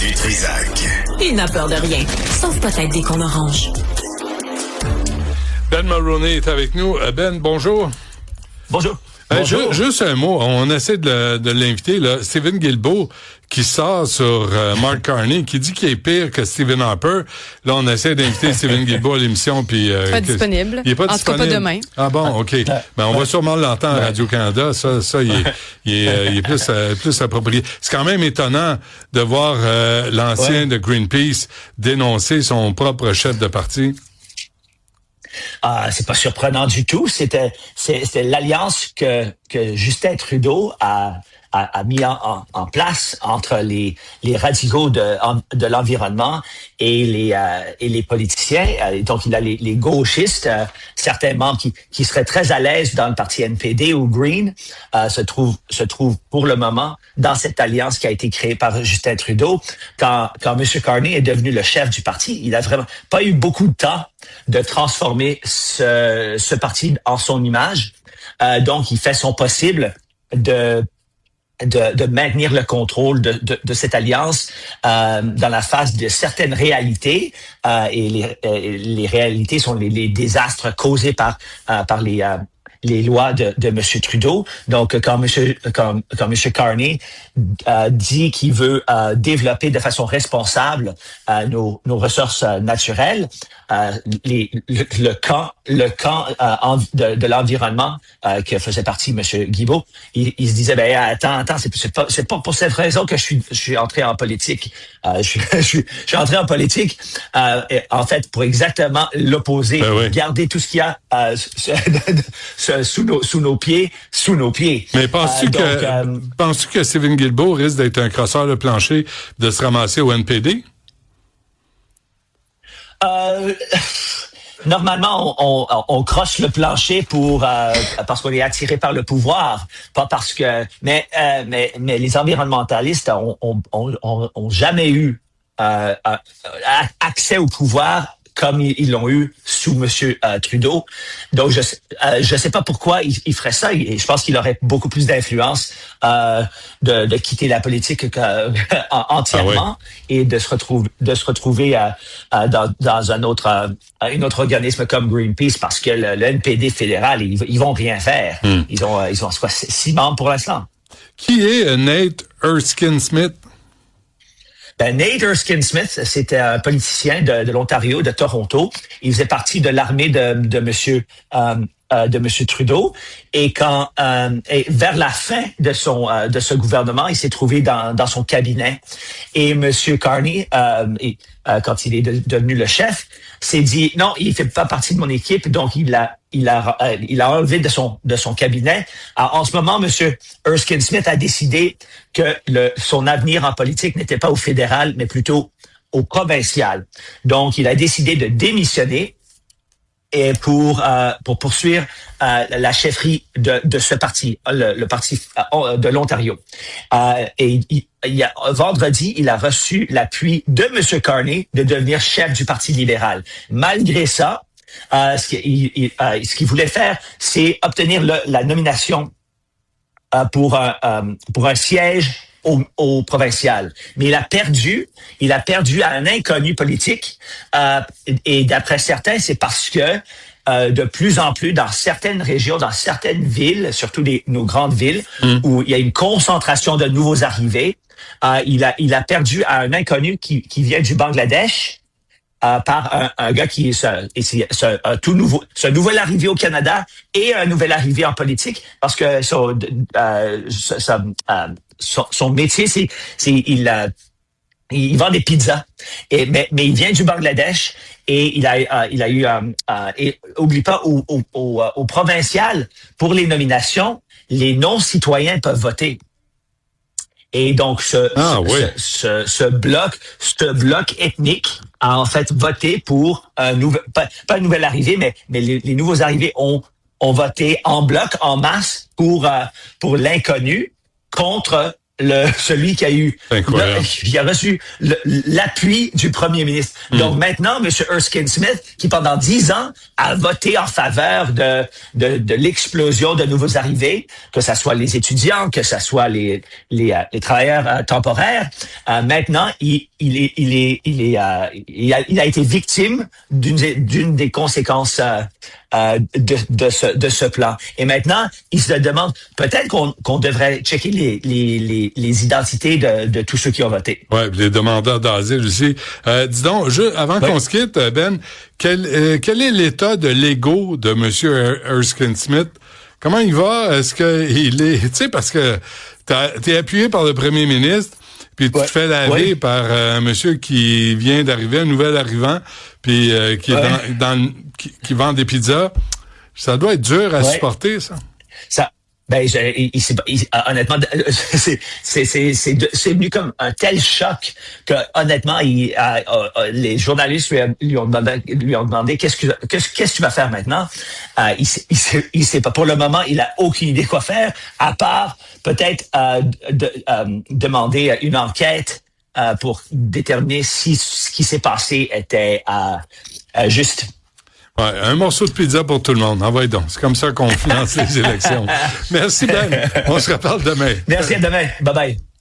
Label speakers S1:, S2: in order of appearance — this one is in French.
S1: Du Trizac.
S2: Il n'a peur de rien, sauf peut-être des qu'on orange.
S3: Ben Mulroney est avec nous. Ben, bonjour.
S4: Bonjour. Bonjour.
S3: Juste un mot, on essaie de l'inviter, là. Stephen Guilbeault, qui sort sur Mark Carney, qui dit qu'il est pire que Stephen Harper. Là, on essaie d'inviter Stephen Guilbeault à l'émission, puis
S5: pas disponible.
S3: Il est pas
S5: en
S3: disponible.
S5: tout cas, pas demain.
S3: Ah bon, OK. Ben, on va sûrement l'entendre à Radio-Canada. Ça, il est plus approprié. C'est quand même étonnant de voir l'ancien de Greenpeace dénoncer son propre chef de parti.
S4: C'est pas surprenant du tout. C'était l'alliance que Justin Trudeau a mis en place entre les radicaux de l'environnement et les politiciens. Donc, il a les gauchistes, certains membres qui seraient très à l'aise dans le parti NPD ou Green, se trouvent pour le moment dans cette alliance qui a été créée par Justin Trudeau. Quand M. Carney est devenu le chef du parti, il a vraiment pas eu beaucoup de temps de transformer ce parti en son image. Donc, il fait son possible de maintenir le contrôle de cette alliance dans la face de certaines réalités et les réalités sont les désastres causés par les lois de M. Trudeau. Donc, quand M. Carney dit qu'il veut développer de façon responsable nos ressources naturelles, le camp de l'environnement que faisait partie M. Guilbeault, il se disait attends, c'est pas pour cette raison que je suis entré en politique. Je suis entré en politique en fait pour exactement l'opposé, garder tout ce qu'il y a sous nos pieds.
S3: Mais penses-tu que Stephen Guilbeault risque d'être un crosseur de plancher, de se ramasser au NPD?
S4: Normalement, on croche le plancher parce qu'on est attiré par le pouvoir, pas parce que. Mais les environnementalistes ont jamais eu accès au pouvoir comme ils l'ont eu sous M. Trudeau. Donc, je sais pas pourquoi il ferait ça. Et je pense qu'il aurait beaucoup plus d'influence de quitter la politique entièrement et de se retrouver dans un autre organisme comme Greenpeace parce que le NPD fédéral, ils vont rien faire. Ils ont 6 membres pour l'instant.
S3: Qui est Nate Erskine-Smith?
S4: Nate Erskine-Smith, c'était un politicien de l'Ontario, de Toronto. Il faisait partie de l'armée de Monsieur Trudeau. Et vers la fin de ce gouvernement, il s'est trouvé dans son cabinet. Et Monsieur Carney, quand il est devenu le chef, s'est dit non, il fait pas partie de mon équipe, donc il l'a enlevé de son cabinet. Alors, en ce moment, Monsieur Erskine-Smith a décidé que son avenir en politique n'était pas au fédéral, mais plutôt au provincial. Donc, il a décidé de démissionner et pour poursuivre la chefferie de ce parti, le parti de l'Ontario. Et vendredi, il a reçu l'appui de M. Carney de devenir chef du Parti libéral. Malgré ça, ce qu'il voulait faire, c'est obtenir la nomination pour un siège au provincial. Mais il a perdu à un inconnu politique. Et d'après certains, c'est parce que de plus en plus dans certaines régions, dans certaines villes, surtout nos grandes villes, où il y a une concentration de nouveaux arrivés, il a perdu à un inconnu qui vient du Bangladesh. Par un gars qui est un nouvel arrivé au Canada et un nouvel arrivé en politique parce que son métier c'est il vend des pizzas mais il vient du Bangladesh et il a eu et oublie pas au provincial pour les nominations les non-citoyens peuvent voter. Et donc, ce bloc ethnique a en fait voté pour pas un nouvel arrivé, mais les nouveaux arrivés ont voté en bloc, en masse pour l'inconnu contre celui qui a eu, qui a reçu l'appui du premier ministre. Donc maintenant, M. Erskine Smith, qui pendant 10 ans a voté en faveur de l'explosion de nouveaux arrivés, que ça soit les étudiants, que ça soit les travailleurs temporaires, maintenant il a été victime d'une des conséquences de ce plan. Et maintenant, il se demande peut-être qu'on devrait checker les identités de tous ceux qui ont voté.
S3: Ouais, les demandeurs d'asile aussi. Dis donc, avant qu'on se quitte, Ben, quel est l'état de l'ego de M. Erskine Smith? Comment il va? Est-ce qu'il est... Tu sais, parce que t'es appuyé par le premier ministre, puis tu te fais laver par un monsieur qui vient d'arriver, un nouvel arrivant, puis qui est qui vend des pizzas. Ça doit être dur à supporter, ça.
S4: Honnêtement, c'est venu comme un tel choc que honnêtement, les journalistes lui ont demandé qu'est-ce que tu vas faire maintenant. Il sait pas. Pour le moment, il a aucune idée quoi faire, à part peut-être demander une enquête pour déterminer si ce qui s'est passé était juste.
S3: Ouais, un morceau de pizza pour tout le monde. Envoyez donc. C'est comme ça qu'on finance les élections. Merci, Ben. On se reparle demain.
S4: Merci, à demain. Bye-bye.